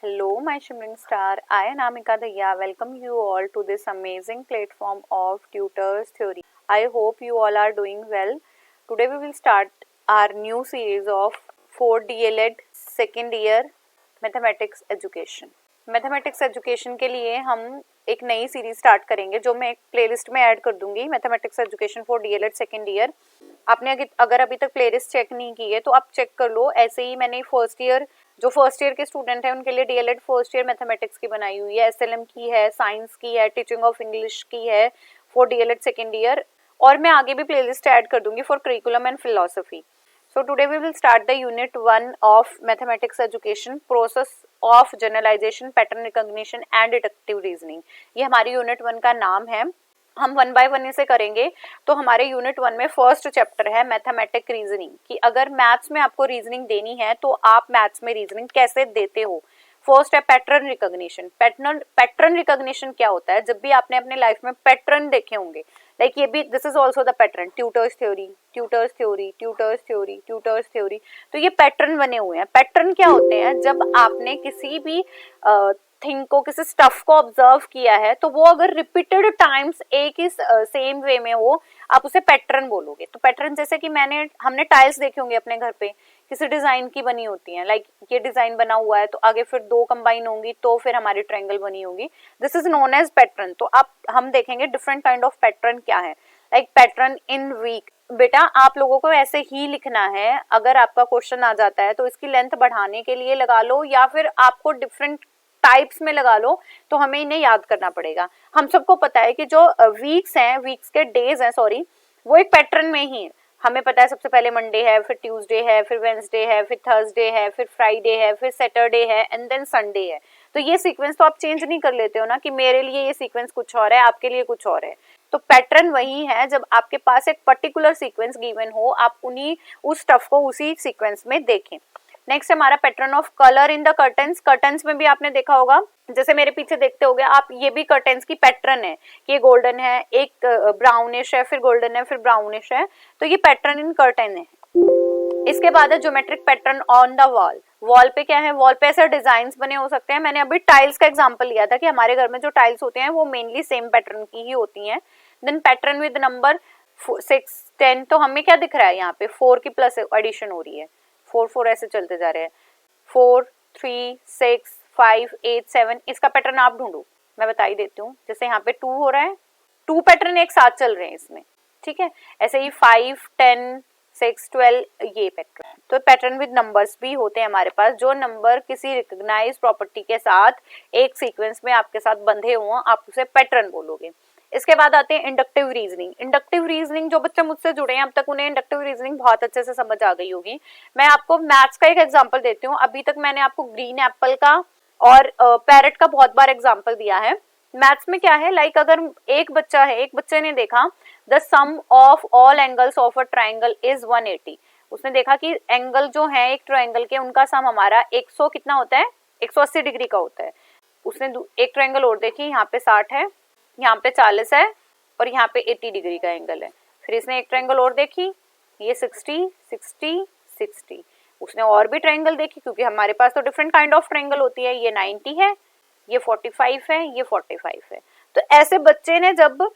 Hello, my shimmering star. I am Amika Daya. Welcome you all to this amazing platform of Tutors Theory. I hope you all are doing well. Today we will start our new series of 4 DLED second year Mathematics Education. Mathematics education के लिए हम एक नई series start करेंगे जो मैं एक playlist में ऐड कर दूंगी, mathematics education for DElEd second year. आपने अगर अभी तक प्लेलिस्ट चेक नहीं की है तो आप चेक कर लो। ऐसे ही मैंने फर्स्ट ईयर के स्टूडेंट हैं उनके लिए डीएलएड फर्स्ट ईयर मैथमेटिक्स की बनाई हुई है, एसएलएम की है, साइंस की है, टीचिंग ऑफ इंग्लिश की है फॉर डीएलएड सेकेंड ईयर, और मैं आगे भी प्लेलिस्ट ऐड कर दूंगी for curriculum and philosophy. So today we will start the unit 1 of mathematics education, process of generalization, pattern recognition and deductive reasoning। ये हमारी यूनिट 1 का नाम है। हम 1 बाय 1 इसे करेंगे। तो हमारे यूनिट 1 में फर्स्ट चैप्टर है मैथमेटिक रीजनिंग, कि अगर मैथ्स में आपको रीजनिंग देनी है तो आप मैथ्स में रीजनिंग कैसे देते हो। फर्स्ट है पैटर्न रिकॉग्निशन। पैटर्न रिकॉग्निशन क्या होता है? जब भी आपने अपने लाइफ में पैटर्न देखे होंगे, लाइक ये भी this is also the pattern, tutors theory, tutors theory, tutors theory, tutors theory. तो ये पैटर्न बने हुए हैं। पैटर्न क्या होते हैं? जब आपने किसी भी थिंग को, किसी स्टफ को ऑब्जर्व किया है तो वो अगर रिपीटेड टाइम्स एक ही सेम वे में हो, आप उसे पैटर्न बोलोगे। तो पैटर्न जैसे कि हमने टाइल्स देखे होंगे अपने घर पे, किसी डिजाइन की बनी होती है, लाइक ये डिजाइन बना हुआ है तो आगे फिर दो कंबाइन होंगी तो फिर हमारी ट्रायंगल बनी होगी। This is known as pattern. तो हम देखेंगे डिफरेंट काइंड ऑफ पैटर्न क्या है। लाइक पैटर्न इन वीक, बेटा आप लोगों को ऐसे ही लिखना है। अगर आपका क्वेश्चन आ जाता है तो इसकी लेंथ बढ़ाने के लिए लगा लो या फिर आपको डिफरेंट टाइप्स में लगा लो, तो हमें इन्हें याद करना पड़ेगा। हम सबको पता है कि जो वीक्स हैं, वीक्स के डेज हैं सॉरी, वो एक पैटर्न में ही है। हमें पता है सबसे पहले मंडे है, फिर ट्यूसडे है, फिर वेंसडे है, फिर थर्सडे है, फिर फ्राइडे है, फिर सैटरडे है एंड देन संडे है। तो ये सीक्वेंस तो आप चेंज नहीं कर लेते हो ना, कि मेरे लिए ये सीक्वेंस कुछ और है, आपके लिए कुछ और है। तो पैटर्न वही है जब आपके पास एक पर्टिकुलर सीक्वेंस गिवन हो, आप उस स्टफ को उसी सीक्वेंस में देखें। नेक्स्ट हमारा pattern of colour in the curtains. Curtains में भी आपने देखा होगा, जैसे मेरे पीछे देखते होगे आप, ये भी कर्टन्स की पैटर्न है कि ये गोल्डन है, एक ब्राउनिश है, फिर गोल्डन है, फिर ब्राउनिश है। तो ये पैटर्न इन कर्टन है। इसके बाद है geometric pattern on the wall. Wall पे क्या है? वॉल पे ऐसे डिजाइन बने हो सकते हैं। मैंने अभी टाइल्स का एग्जांपल लिया था कि हमारे घर में जो टाइल्स होते हैं वो मेनली सेम पैटर्न की ही होती हैं। Then pattern with number 6, 10। तो हमें क्या दिख रहा है यहाँ पे? 4 की प्लस एडिशन हो रही है, 4 4 ऐसे चलते जा रहे हैं। 4 3 6 5 8 7। इसका पैटर्न आप ढूंढो, मैं बता ही देती हूँ। जैसे यहाँ पे 2 हो रहा है, 2 पैटर्न एक साथ चल रहे हैं इसमें, ठीक है। ऐसे ही 5 10 6 12 ये पैटर्न। तो पैटर्न विद नंबर्स भी होते हैं हमारे पास। जो नंबर किसी रिकॉग्नाइज प्रॉपर्टी के साथ एक सीक्वेंस में आपके साथ बंधे हों, आप उसे पैटर्न बोलोगे। इसके बाद आते हैं इंडक्टिव रीजनिंग। इंडक्टिव रीजनिंग, जो बच्चे मुझसे जुड़े हैं अब तक, उन्हें इंडक्टिव रीजनिंग बहुत अच्छे से समझ आ गई होगी। मैं आपको मैथ्स का एक एग्जांपल देती हूँ। अभी तक मैंने आपको ग्रीन एप्पल का और पैरेट का बहुत बार एग्जांपल दिया है। मैथ्स में क्या है, लाइक अगर एक बच्चा है, एक बच्चे ने देखा the sum of all angles of a triangle is 180। उसने देखा कि एंगल जो है एक ट्राइंगल के, उनका सम हमारा 100 कितना होता है? 180 डिग्री का होता है। उसने एक ट्राइंगल और देखी, यहाँ पे 60 है, यहाँ पे 40 है और यहाँ पे 80 डिग्री का एंगल है। फिर इसने एक ट्रायंगल और देखी, ये 60 60 60। उसने और भी ट्रायंगल देखी, क्योंकि हमारे पास तो डिफरेंट काइंड ऑफ ट्रायंगल होती है। ये 90 है, ये 45 है, ये 45 है। तो ऐसे बच्चे ने जब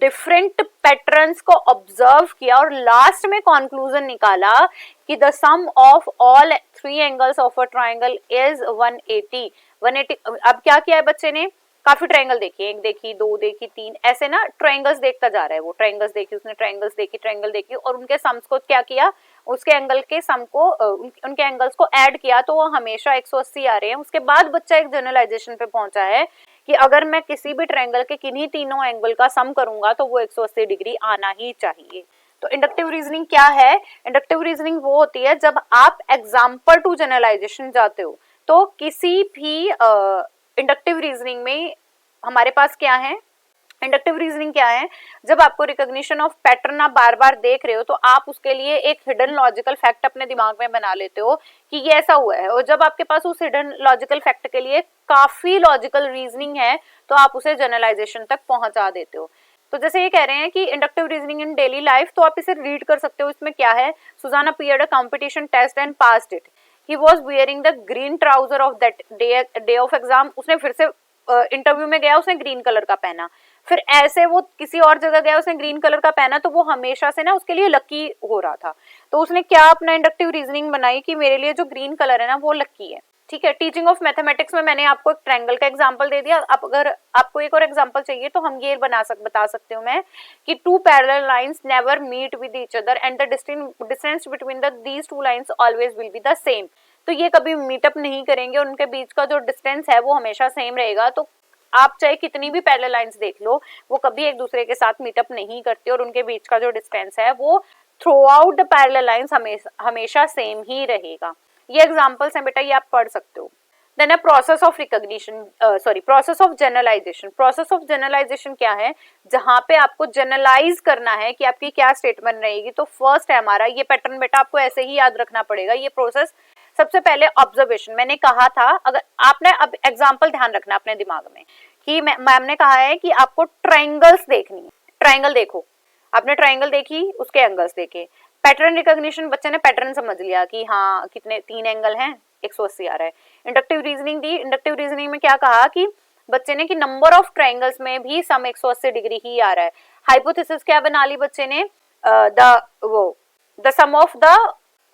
डिफरेंट पैटर्न्स को ऑब्जर्व किया और लास्ट में कंक्लूजन निकाला कि the sum of all 3 angles of a triangle is 180। अब क्या किया है बच्चे ने? काफी ट्रायंगल देखी, एक देखी, 2 देखी, 3, ऐसे ना ट्रायंगल्स देखता जा रहा है। वो ट्रायंगल्स देखी उसने, ट्रायंगल्स देखी, ट्रायंगल देखी, और उनके सम्स को क्या किया? उसके एंगल के सम को, उनके एंगल्स को ऐड किया, तो वो हमेशा 180 आ रहे हैं। उसके बाद बच्चा एक जनरलाइजेशन पे पहुंचा है कि अगर मैं किसी भी ट्रायंगल के किन्हीं तीनों एंगल का सम करूंगा तो वो 180 डिग्री आना ही चाहिए। तो इंडक्टिव रीजनिंग क्या है? इंडक्टिव रीजनिंग वो होती है जब आप एग्जाम्पल टू जनरलाइजेशन जाते हो। तो किसी भी इंडक्टिव रीजनिंग में हमारे पास क्या है? इंडक्टिव रीजनिंग क्या है? जब आपको रिकॉग्निशन ऑफ पैटर्न आप बार बार देख रहे हो तो आप उसके लिए एक हिडन लॉजिकल फैक्ट अपने दिमाग में बना लेते हो कि ये ऐसा हुआ है, और जब आपके पास उस हिडन लॉजिकल फैक्ट के लिए काफी लॉजिकल रीजनिंग है तो आप उसे जनरलाइजेशन तक पहुंचा देते हो। तो जैसे ये कह रहे हैं कि इंडक्टिव रीजनिंग इन डेली लाइफ, तो आप इसे रीड कर सकते हो। इसमें क्या है? Sujana appeared a competition test and passed it. He was wearing the green trouser of that day of exam, उसने फिर से इंटरव्यू में गया, उसने ग्रीन कलर का पहना, फिर ऐसे वो किसी और जगह गया, उसने ग्रीन कलर का पहना, तो वो हमेशा से ना उसके लिए लकी हो रहा था। तो उसने क्या अपना इंडक्टिव रीजनिंग बनाई कि मेरे लिए जो ग्रीन कलर है ना वो लकी है। ठीक है, टीचिंग ऑफ मैथमेटिक्स में मैंने आपको एक ट्रायंगल का एग्जांपल दे दिया। अब अगर आपको एक और एग्जांपल चाहिए तो हम ये बता सकते हूँ मैं कि two parallel lines never meet with each other and the distance between these two lines always will be the same. तो ये कभी मीटअप नहीं करेंगे, उनके बीच का जो डिस्टेंस है वो हमेशा सेम रहेगा। तो आप चाहे कितनी भी पैरेलल लाइंस देख लो, वो कभी एक दूसरे के साथ मीटअप नहीं करती और उनके बीच का जो डिस्टेंस है वो through out the parallel lines हमेशा सेम ही रहेगा। ये एग्जांपल्स हैं बेटा, ये आप पढ़ सकते हो। Then a process of recognition, process of generalisation. Process of generalisation क्या है? जहां पे आपको जनरलाइज करना है कि आपकी क्या स्टेटमेंट रहेगी। तो फर्स्ट है हमारा ये पैटर्न, बेटा आपको ऐसे ही याद रखना पड़ेगा ये प्रोसेस। सबसे पहले ऑब्जर्वेशन, मैंने कहा था, अगर आपने अब एग्जाम्पल ध्यान रखना अपने दिमाग में कि मैम ने कहा है कि आपको ट्रायंगल्स देखनी है। ट्रायंगल देखो, आपने ट्रायंगल देखी, उसके एंगल्स देखे। पैटर्न रिकॉग्निशन, बच्चे ने पैटर्न समझ लिया कि हाँ कितने 3 एंगल हैं, 180 आ रहा है। इंडक्टिव रीजनिंग दी, इंडक्टिव रीजनिंग में क्या कहा कि बच्चे ने कि नंबर ऑफ ट्रायंगल्स में भी सम 180 डिग्री ही आ रहा है। हाइपोथेसिस क्या बना ली बच्चे ने? The sum of the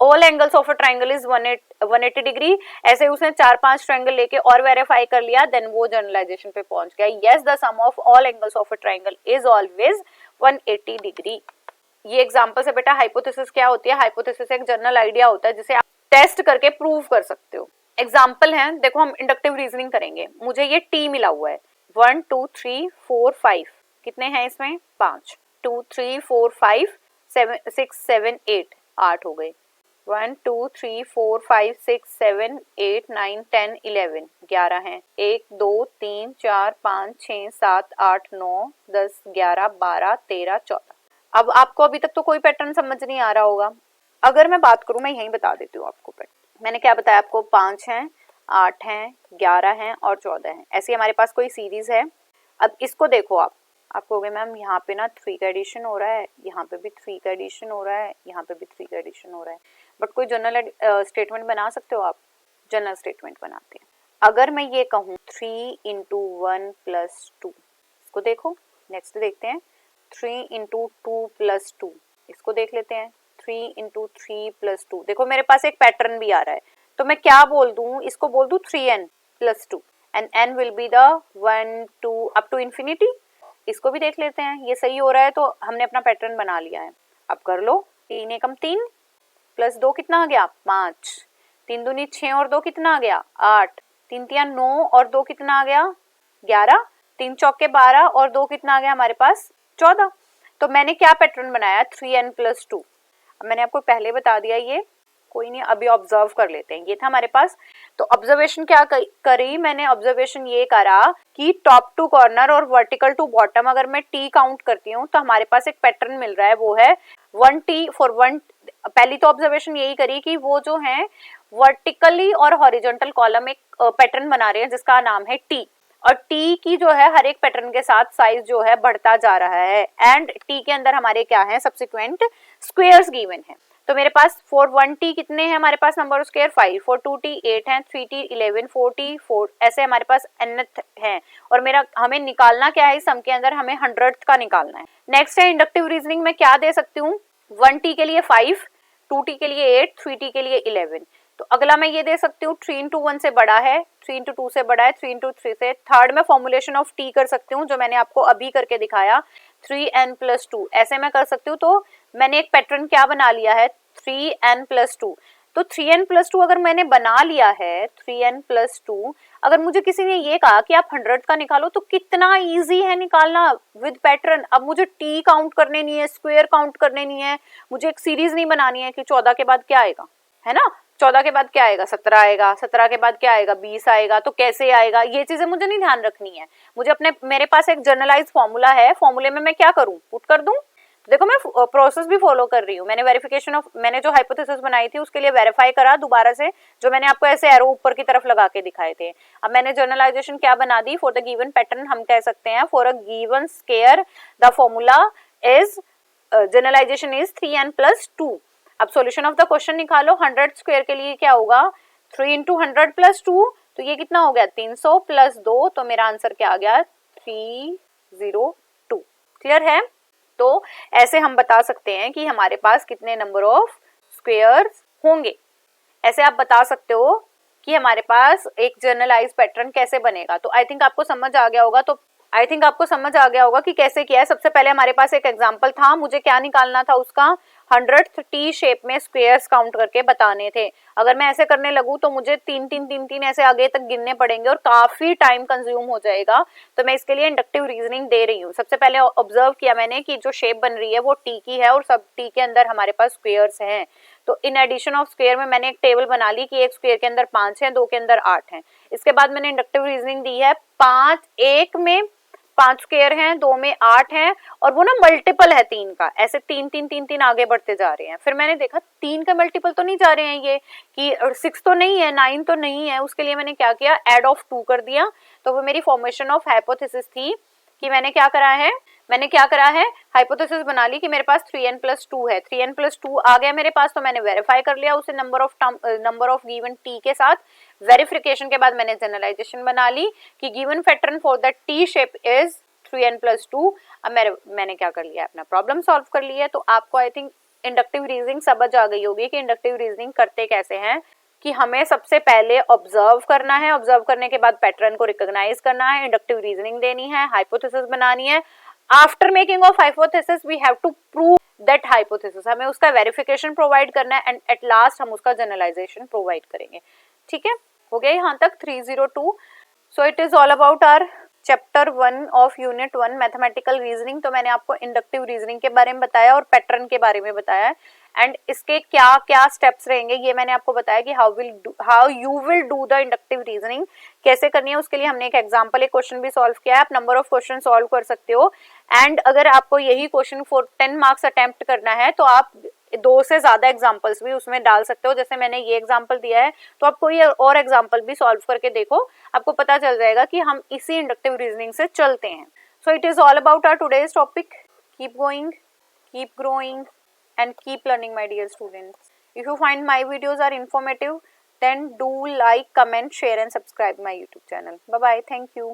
all angles of a triangle is 180 degree. ऐसे उसने 4-5 ट्रायंगल लेके और वेरीफाई कर लिया, देन वो जनरलाइजेशन पे पहुंच गया। Yes, the sum of all angles of a triangle is always 180 degree. ये एग्जांपल से बेटा हाइपोथेसिस क्या होती है? हाइपोथेसिस एक जनरल आइडिया होता है जिसे आप टेस्ट करके प्रूव कर सकते हो। एग्जांपल है, देखो हम इंडक्टिव रीजनिंग करेंगे। मुझे ये टी मिला हुआ है, 1 2 3 4 5, कितने हैं इसमें? 5। 2 3 4 5 7 6 7 8, 8 हो गए। 1 2 3 4 5 6 7 8 9 10 11, 11 हैं। 1 2 3 4 5 6 7 8 9 10 11 12 13 14। अब आपको अभी तक तो कोई पैटर्न समझ नहीं आ रहा होगा। अगर मैं बात करूं, मैं यहीं बता देती हूँ आपको पैटर्न। मैंने क्या बताया आपको? 5 हैं, 8 हैं, 11 हैं और 14 हैं। ऐसी हमारे पास कोई सीरीज है। अब इसको देखो आप कहोगे मैम यहाँ पे ना 3 का एडिशन हो रहा है, यहाँ पे भी 3 का एडिशन हो रहा है, यहाँ पे भी 3 का एडिशन हो रहा है। बट कोई जनरल स्टेटमेंट बना सकते हो आप? जनरल स्टेटमेंट बनाते हैं। अगर मैं ये कहूँ 3 इंटू 1 प्लस 2, इसको देखो। नेक्स्ट देखते हैं 3 इंटू 2 प्लस 2, इसको देख लेते हैं। 3 इंटू 3 प्लस 2, देखो मेरे पास एक पैटर्न भी आ रहा है। तो मैं क्या बोल दूं? इसको बोल दूं 3n plus 2 and n will be the 1 2 up to infinity. इसको भी देख लेते हैं, ये सही हो रहा है तो हमने अपना पैटर्न बना लिया है। अब कर लो, 3 एकम 3 प्लस 2 कितना आ गया? 5। 3 दूनी 6 और 2 कितना आ गया? 8। 3 तिया 9 और 2 कितना आ गया? 11। 3 चौके 12 और 2 कितना आ गया हमारे पास? 14। तो मैंने क्या पैटर्न बनाया? 3n plus 2। अब मैंने आपको पहले बता दिया, ये कोई नहीं, अभी ऑब्जर्व कर लेते हैं। ये था हमारे पास। तो ऑब्जर्वेशन क्या करी मैंने? ऑब्जर्वेशन ये करा कि टॉप टू कॉर्नर और वर्टिकल टू बॉटम अगर मैं टी काउंट करती हूँ तो हमारे पास एक पैटर्न मिल रहा है, वो है 1t फॉर 1। पहली तो ऑब्जर्वेशन यही करी कि वो जो है वर्टिकली और हॉरिजॉन्टल कॉलम एक पैटर्न बना रहे हैं जिसका नाम है टी। और टी की जो है हर एक पैटर्न के साथ साइज जो है बढ़ता जा रहा है। एंड टी के अंदर हमारे क्या है? सब्सिक्वेंट स्क्वायर्स गिवन है। तो मेरे पास फॉर 1t कितने हैं हमारे पास नंबर स्क्वायर? 5। फॉर 2t 8 हैं, 3t 11, 4t 4, ऐसे हमारे पास nth है। और मेरा हमें निकालना क्या है? इस सम के अंदर हमें 100th का निकालना है। नेक्स्ट है इंडक्टिव रीजनिंग में क्या दे सकती हूँ? 1t के लिए 5, 2t के लिए 8, 3t के लिए 11। तो अगला मैं ये दे सकती हूँ 3 इंटू 1 से बड़ा है, 3 इंटू 2 से बड़ा है, 3 इंटू 3 से। थर्ड में फॉर्मुलेशन ऑफ टी कर सकती हूँ जो मैंने आपको अभी करके दिखाया, 3n प्लस 2, ऐसे मैं कर सकती हूँ। तो मैंने एक पैटर्न क्या बना लिया है? 3n plus 2। तो 3n प्लस 2 अगर मैंने बना लिया है, 3n प्लस 2, अगर मुझे किसी ने ये कहा कि आप 100 का निकालो तो कितना इजी है निकालना विद पैटर्न। अब मुझे टी काउंट करने नहीं है, स्क्वायर काउंट करने नहीं है, मुझे एक सीरीज नहीं बनानी है कि 14 के बाद क्या आएगा, है ना? 14 के बाद क्या आएगा? 17 आएगा, 17 के बाद क्या आएगा? 20 आएगा। तो कैसे आएगा? ये चीजें मुझे नहीं ध्यान रखनी है। मुझे मेरे पास एक जनरलाइज फॉर्मूला है, फॉर्मूले में मैं क्या करूं? पुट कर दूं। देखो मैं प्रोसेस भी फॉलो कर रही हूँ। मैंने वेरिफिकेशन ऑफ, मैंने जो हाइपोथेसिस बनाई थी उसके लिए वेरीफाई करा दोबारा से, जो मैंने आपको ऐसे एरो ऊपर की तरफ लगा के दिखाए थे। अब मैंने जनरलाइजेशन क्या बना दी? फॉर द गिवन पैटर्न हम कह सकते हैं for a given square the formula is generalisation is 3n plus 2। अब सॉल्यूशन ऑफ द क्वेश्चन निकालो। 100 स्क्वायर के लिए क्या होगा, 3 इंटू 100 प्लस 2, तो ये कितना हो गया 300 प्लस 2, तो मेरा आंसर क्या आ गया 302। क्लियर है। तो ऐसे हम बता सकते हैं कि हमारे पास कितने नंबर ऑफ स्क्वायर्स होंगे। ऐसे आप बता सकते हो कि हमारे पास एक जनरलाइज पैटर्न कैसे बनेगा। तो आई थिंक आपको समझ आ गया होगा कि कैसे किया है। सबसे पहले हमारे पास एक एग्जांपल था, मुझे क्या निकालना था उसका, 100th टी शेप में स्क्वायर्स काउंट करके बताने थे। अगर मैं ऐसे करने लगूं तो मुझे तीन ऐसे आगे तक गिनने पड़ेंगे और काफी टाइम कंज्यूम हो जाएगा। तो मैं इसके लिए इंडक्टिव रीजनिंग दे रही हूँ। सबसे पहले ऑब्जर्व किया मैंने कि जो शेप बन रही है वो टी की है और सब टी के अंदर हमारे पास स्क्वायर्स हैं। तो इन एडिशन ऑफ स्क्वायर में मैंने एक टेबल बना ली कि एक स्क्वायर के अंदर 5 है, 2 के अंदर 8 है। इसके बाद मैंने इंडक्टिव रीजनिंग दी है, 1 में 5 स्क्वायर हैं, 2 में 8 हैं और वो ना मल्टीपल है 3 का, ऐसे 3 आगे बढ़ते जा रहे हैं। फिर मैंने देखा 3 का मल्टीपल तो नहीं जा रहे हैं ये, कि 6 तो नहीं है, 9 तो नहीं है। उसके लिए मैंने क्या किया, ऐड ऑफ 2 कर दिया। तो वो मेरी फॉर्मेशन ऑफ हाइपोथेसिस थी कि मैंने क्या करा है, हाइपोथेसिस बना ली कि मेरे पास 3n+2 है। 3n+2 आ गया मेरे पास, तो मैंने वेरीफाई कर लिया उसे नंबर ऑफ गिवन टी के साथ। वेरिफिकेशन के बाद मैंने जनरलाइजेशन बना ली कि given pattern for the T shape is 3n+2। अब मैंने क्या कर लिया, अपना प्रॉब्लम सॉल्व कर लिया। तो आपको आई थिंक इंडक्टिव रीजनिंग समझ आ गई होगी कि इंडक्टिव रीजनिंग करते कैसे हैं, कि हमें सबसे पहले ऑब्जर्व करना है, ऑब्जर्व करने के बाद पैटर्न को रिकॉग्नाइज करना है, इंडक्टिव रीजनिंग देनी है, हाइपोथेसिस बनानी है। After making of hypothesis we have to prove that hypothesis, हमें उसका वेरिफिकेशन प्रोवाइड करना है एंड एट लास्ट हम उसका जनरलाइजेशन प्रोवाइड करेंगे। ठीक है, हो गया यहाँ तक 302। So it is all about our chapter 1 of unit 1 mathematical reasoning. तो मैंने आपको इंडक्टिव रीजनिंग के बारे में बताया और पैटर्न के बारे में बताया है एंड इसके क्या क्या स्टेप्स रहेंगे ये मैंने आपको बताया कि how you will do the inductive reasoning, कैसे करनी है। उसके लिए हमने एक एग्जांपल, एक क्वेश्चन भी सॉल्व किया है। आप नंबर ऑफ क्वेश्चन सॉल्व कर सकते हो एंड अगर आपको यही क्वेश्चन फॉर 10 मार्क्स अटेम्प्ट करना है तो आप 2 से ज्यादा एग्जांपल्स भी उसमें डाल सकते हो। जैसे मैंने ये एग्जांपल दिया है तो आप कोई और एग्जांपल भी सॉल्व करके देखो, आपको पता चल जाएगा कि हम इसी इंडक्टिव रीजनिंग से चलते हैं। So it is all about our today's topic. Keep going, keep growing and keep learning, my dear students. If you find my videos are informative, then do like, comment, share and subscribe my YouTube channel. Bye bye. Thank you.